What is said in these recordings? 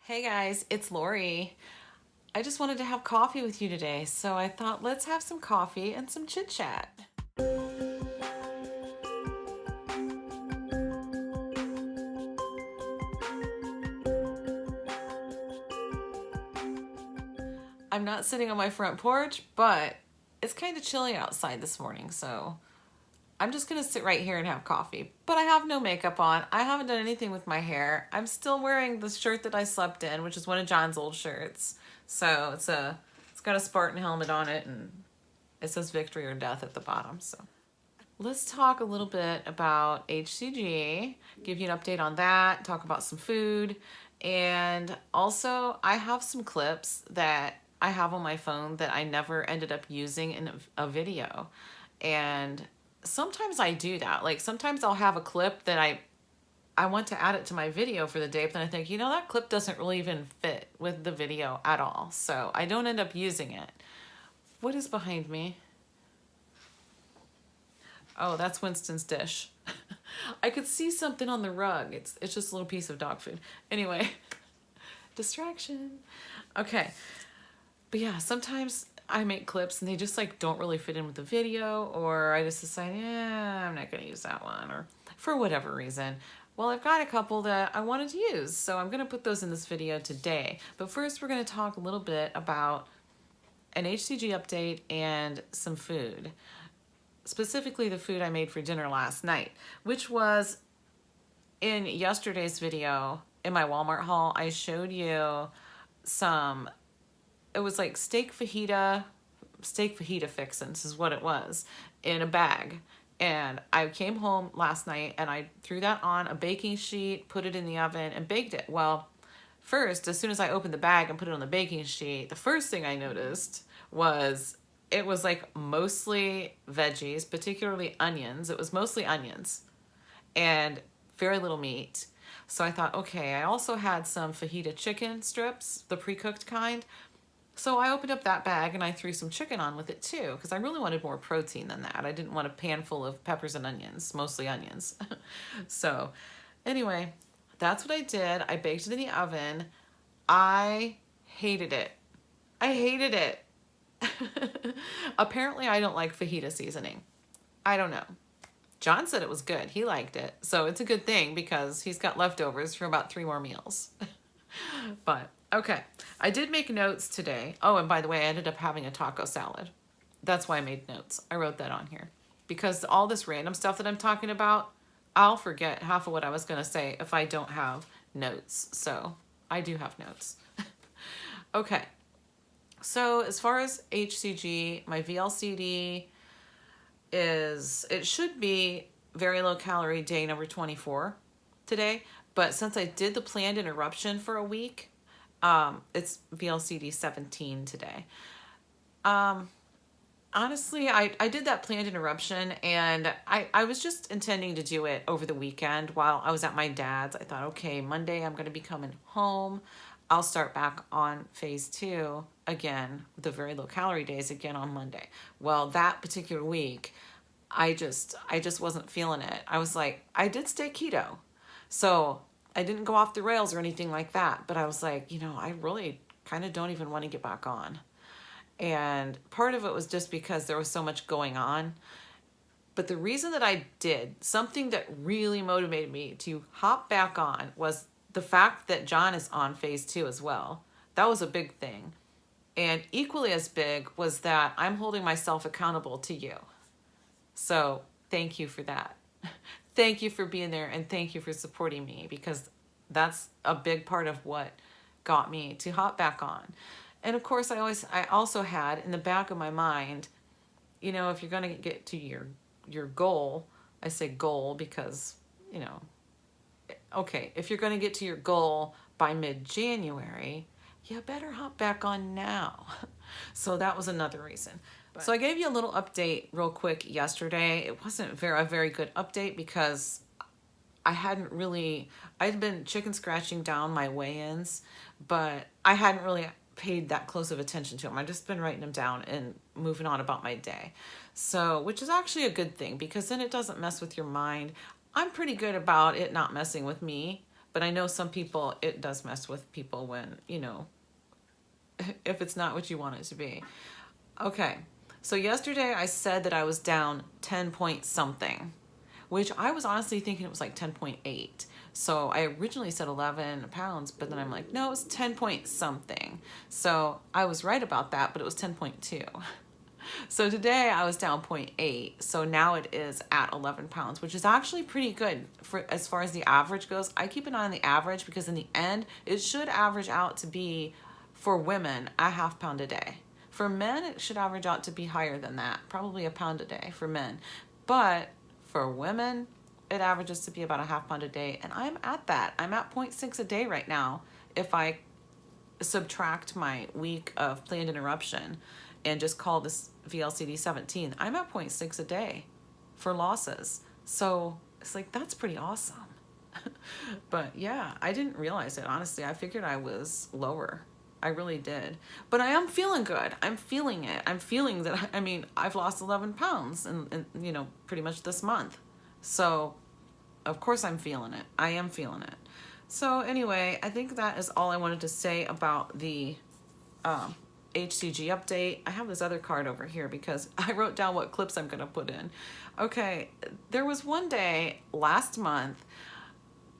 Hey guys, it's Lori. I just wanted to have coffee with you today, so I thought let's have some coffee and some chit chat. I'm not sitting on my front porch, but it's kind of chilly outside this morning, so I'm just gonna sit right here and have coffee. But I have no makeup on. I haven't done anything with my hair. I'm still wearing the shirt that I slept in, which is one of John's old shirts. So it's got a Spartan helmet on it and it says victory or death at the bottom. So let's talk a little bit about hCG, give you an update on that, talk about some food, and also I have some clips that I have on my phone that I never ended up using in a video. And sometimes I do that. Like sometimes I'll have a clip that I want to add it to my video for the day, but then I think, that clip doesn't really even fit with the video at all. So I don't end up using it. What is behind me? Oh, that's Winston's dish. I could see something on the rug. It's just a little piece of dog food. Anyway, distraction. Okay. But yeah, sometimes I make clips and they just like don't really fit in with the video, or I just decide, yeah, I'm not gonna use that one, or for whatever reason. Well, I've got a couple that I wanted to use, so I'm gonna put those in this video today. But first we're gonna talk a little bit about an hCG update and some food. Specifically the food I made for dinner last night, which was in yesterday's video in my Walmart haul. I showed you some, it was like steak fajita fixins is what it was, in a bag. And I came home last night and I threw that on a baking sheet, put it in the oven and baked it. Well, first, as soon as I opened the bag and put it on the baking sheet, the first thing I noticed was it was like mostly veggies, particularly onions. It was mostly onions and very little meat. So I thought, okay, I also had some fajita chicken strips, the pre-cooked kind. So I opened up that bag and I threw some chicken on with it too, because I really wanted more protein than that. I didn't want a pan full of peppers and onions, mostly onions. So anyway, that's what I did. I baked it in the oven. I hated it. I hated it. Apparently I don't like fajita seasoning. I don't know. John said it was good. He liked it. So it's a good thing because he's got leftovers for about 3 more meals. But okay, I did make notes today. Oh, and by the way, I ended up having a taco salad. That's why I made notes. I wrote that on here because all this random stuff that I'm talking about, I'll forget half of what I was going to say if I don't have notes. So I do have notes. Okay. So as far as hCG, my VLCD it should be very low calorie day number 24 today. But since I did the planned interruption for a week, it's VLCD 17 today. Honestly, I did that planned interruption and I was just intending to do it over the weekend while I was at my dad's. I thought, okay, Monday I'm going to be coming home. I'll start back on phase 2 again, the very low calorie days again on Monday. Well, that particular week, I just wasn't feeling it. I was like, I did stay keto. So I didn't go off the rails or anything like that. But I was like, I really kind of don't even want to get back on. And part of it was just because there was so much going on. But the reason that I did, something that really motivated me to hop back on, was the fact that John is on phase 2 as well. That was a big thing. And equally as big was that I'm holding myself accountable to you. So thank you for that. Thank you for being there and thank you for supporting me, because that's a big part of what got me to hop back on. And of course, I also had in the back of my mind, if you're going to get to your goal, I say goal because, okay, if you're going to get to your goal by mid-January, you better hop back on now. So that was another reason. So I gave you a little update real quick yesterday. It wasn't a very good update because I'd been chicken scratching down my weigh-ins, but I hadn't really paid that close of attention to them. I've just been writing them down and moving on about my day. So, which is actually a good thing because then it doesn't mess with your mind. I'm pretty good about it not messing with me, But I know some people, it does mess with people when, you know, if it's not what you want it to be. Okay, so yesterday I said that I was down 10 point something, which I was honestly thinking it was like 10.8. So I originally said 11 pounds, but then I'm like, no, it's 10 point something. So I was right about that, but it was 10.2. So today I was down 0.8. So now it is at 11 pounds, which is actually pretty good for as far as the average goes. I keep an eye on the average because in the end, it should average out to be, for women, a half pound a day. For men, it should average out to be higher than that, probably a pound a day for men. But for women, it averages to be about a half pound a day, and I'm at that. I'm at 0.6 a day right now if I subtract my week of planned interruption and just call this VLCD 17. I'm at 0.6 a day for losses. So it's like, that's pretty awesome. But yeah, I didn't realize it, honestly. I figured I was lower. I really did. But I am feeling good. I'm feeling it. I'm feeling that, I mean, I've lost 11 pounds in you know, pretty much this month. So, of course I'm feeling it. I am feeling it. So anyway, I think that is all I wanted to say about the hCG update. I have this other card over here because I wrote down what clips I'm going to put in. Okay, there was one day last month,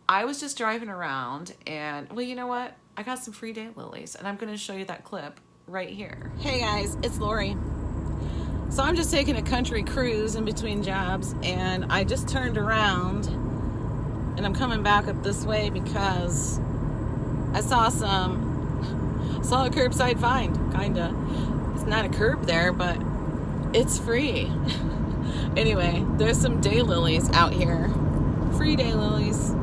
I was just driving around and, well, you know what? I got some free daylilies, and I'm going to show you that clip right here. Hey guys, it's Lori. So I'm just taking a country cruise in between jobs, and I just turned around and I'm coming back up this way because I saw a curbside find, kinda. It's not a curb there, but it's free. Anyway, there's some daylilies out here. Free daylilies.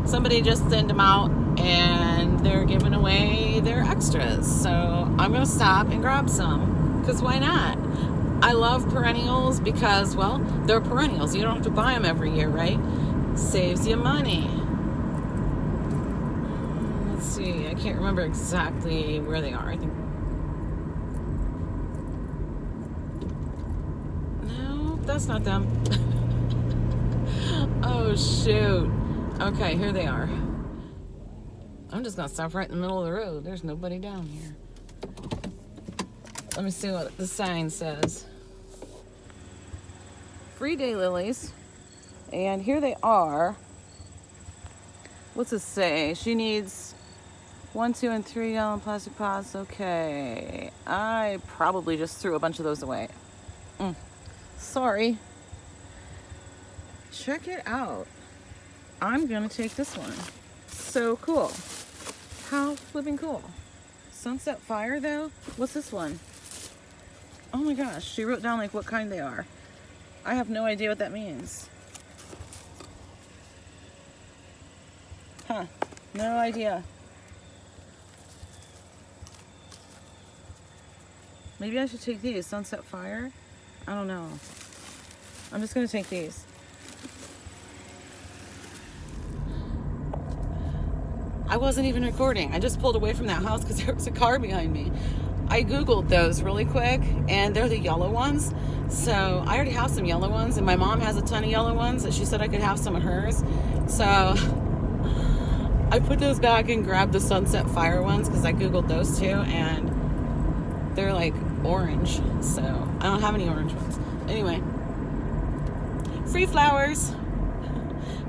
Somebody just sent them out and they're giving away their extras. So I'm gonna stop and grab some, because why not? I love perennials because, well, they're perennials. You don't have to buy them every year, right? Saves you money. Let's see, I can't remember exactly where they are. I think, no, that's not them. Oh shoot. Okay, here they are. I'm just gonna stop right in the middle of the road. There's nobody down here. Let me see what the sign says. Free daylilies. And here they are. What's it say? She needs 1, 2, and 3 gallon plastic pots. Okay. I probably just threw a bunch of those away. Sorry. Check it out. I'm gonna take this one. So cool. How flipping cool. Sunset Fire though? What's this one? Oh my gosh, she wrote down like what kind they are. I have no idea what that means. Huh, no idea. Maybe I should take these, Sunset Fire? I don't know. I'm just gonna take these. I wasn't even recording. I just pulled away from that house because there was a car behind me. I Googled those really quick, and they're the yellow ones. So I already have some yellow ones, and my mom has a ton of yellow ones that she said I could have some of hers. So I put those back and grabbed the Sunset Fire ones because I Googled those too, and they're like orange. So I don't have any orange ones. Anyway, free flowers.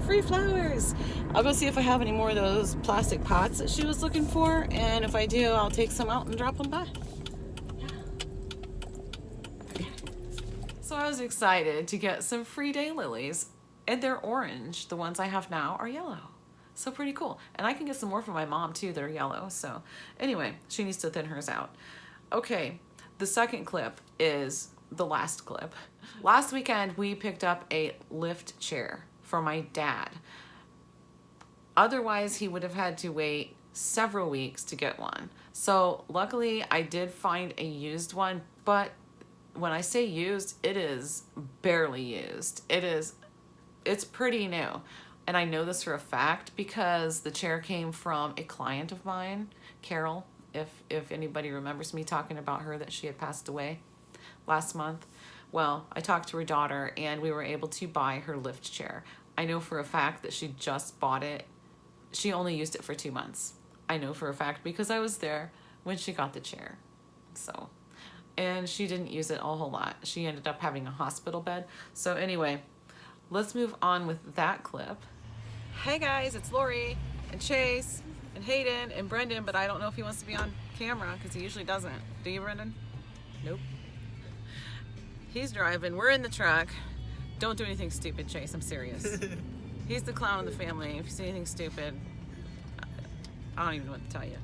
Free flowers. I'll go see if I have any more of those plastic pots that she was looking for, and if I do, I'll take some out and drop them by. So I was excited to get some free daylilies, and they're orange. The ones I have now are yellow. So pretty cool. And I can get some more for my mom too that are yellow. So anyway, she needs to thin hers out. Okay, the second clip is the last clip. Last weekend, we picked up a lift chair for my dad. Otherwise, he would have had to wait several weeks to get one. So luckily, I did find a used one, but when I say used, it is barely used. It's pretty new. And I know this for a fact because the chair came from a client of mine, Carol, if anybody remembers me talking about her, that she had passed away last month. Well, I talked to her daughter and we were able to buy her lift chair. I know for a fact that she just bought it she only used it for 2 months. I know for a fact because I was there when she got the chair. So, and she didn't use it a whole lot. She ended up having a hospital bed. So anyway, let's move on with that clip. Hey guys, it's Lori and Chase and Hayden and Brendan, but I don't know if he wants to be on camera because he usually doesn't. Do you, Brendan? Nope. He's driving. We're in the truck. Don't do anything stupid, Chase. I'm serious. He's the clown of the family. If you see anything stupid, I don't even know what to tell you.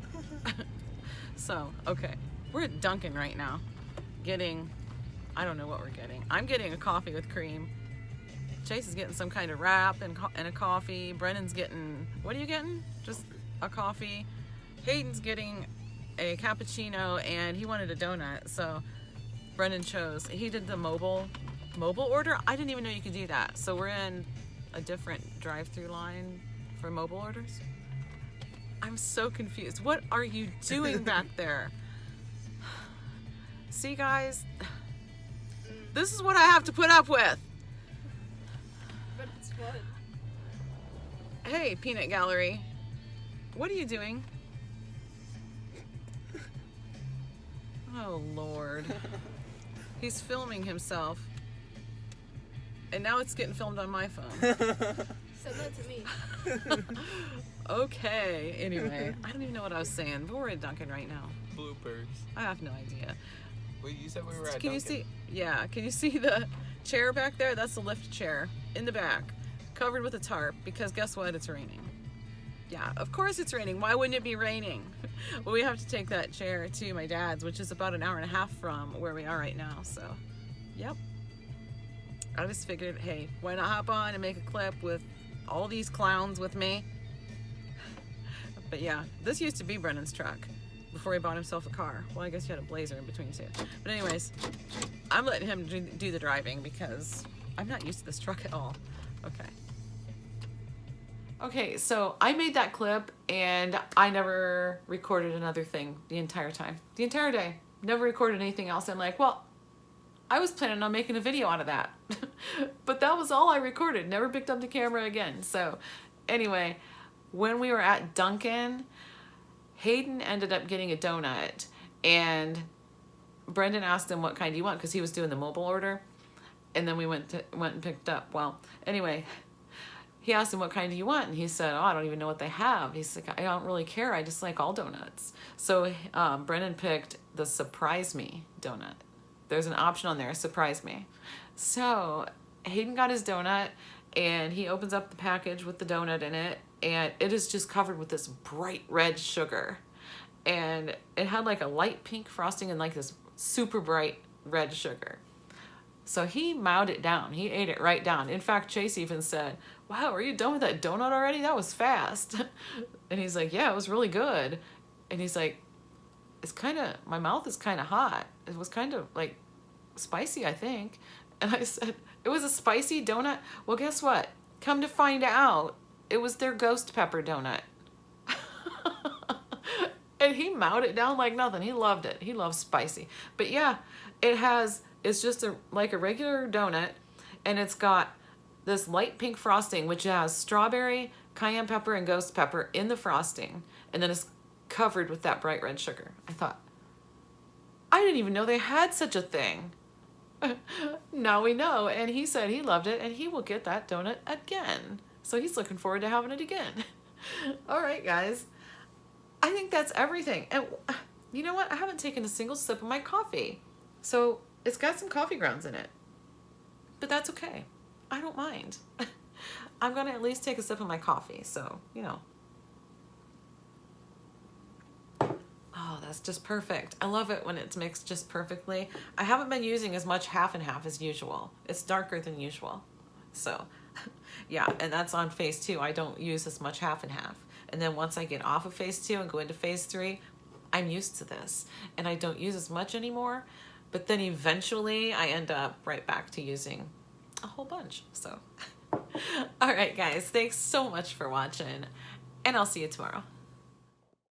So, okay. We're at Dunkin' right now. I don't know what we're getting. I'm getting a coffee with cream. Chase is getting some kind of wrap and a coffee. Brendan's getting, what are you getting? Just a coffee. Hayden's getting a cappuccino and he wanted a donut. So Brendan chose, he did the mobile order. I didn't even know you could do that. So we're in a different drive-through line for mobile orders. I'm so confused. What are you doing back there? See, guys, this is what I have to put up with. But it's fun. Hey, Peanut Gallery. What are you doing? Oh, Lord. He's filming himself. And now it's getting filmed on my phone. Send that to me. Okay, anyway. I don't even know what I was saying, but we're at Dunkin' right now. Bloopers. I have no idea. Wait, you said we were at Can you Dunkin'? see? Yeah, can you see the chair back there? That's the lift chair in the back, covered with a tarp, because guess what? It's raining. Yeah, of course it's raining. Why wouldn't it be raining? Well, we have to take that chair to my dad's, which is about an hour and a half from where we are right now, so, yep. I just figured, hey, why not hop on and make a clip with all these clowns with me? But yeah, this used to be Brennan's truck before he bought himself a car. Well, I guess he had a Blazer in between too. But anyways, I'm letting him do the driving because I'm not used to this truck at all. Okay. Okay, so I made that clip and I never recorded another thing the entire time. The entire day. Never recorded anything else. I'm like, well, I was planning on making a video out of that. But that was all I recorded. Never picked up the camera again. So anyway, when we were at Dunkin', Hayden ended up getting a donut and Brendan asked him what kind do you want because he was doing the mobile order. And then we went and picked up. Well, anyway, he asked him what kind do you want? And he said, oh, I don't even know what they have. He's like, I don't really care. I just like all donuts. So Brendan picked the Surprise Me donut. There's an option on there, Surprise Me. So Hayden got his donut and he opens up the package with the donut in it and it is just covered with this bright red sugar. And it had like a light pink frosting and like this super bright red sugar. So he mowed it down. He ate it right down. In fact, Chase even said, wow, are you done with that donut already? That was fast. And he's like, yeah, it was really good. And he's like, it's kind of, my mouth is kind of hot. It was kind of like spicy, I think. And I said, it was a spicy donut? Well, guess what? Come to find out, it was their ghost pepper donut. And he mowed it down like nothing. He loved it. He loves spicy. But yeah, it's just like a regular donut. And it's got this light pink frosting, which has strawberry, cayenne pepper, and ghost pepper in the frosting. And then it's covered with that bright red sugar. I thought, I didn't even know they had such a thing. Now we know. And he said he loved it and he will get that donut again. So he's looking forward to having it again. All right, guys. I think that's everything. And you know what? I haven't taken a single sip of my coffee. So it's got some coffee grounds in it. But that's okay. I don't mind. I'm going to at least take a sip of my coffee. So, you know. Oh, that's just perfect. I love it when it's mixed just perfectly. I haven't been using as much half and half as usual. It's darker than usual. So, yeah, and that's on phase 2. I don't use as much half and half. And then once I get off of phase 2 and go into phase 3, I'm used to this. And I don't use as much anymore. But then eventually I end up right back to using a whole bunch. So, all right, guys, thanks so much for watching. And I'll see you tomorrow.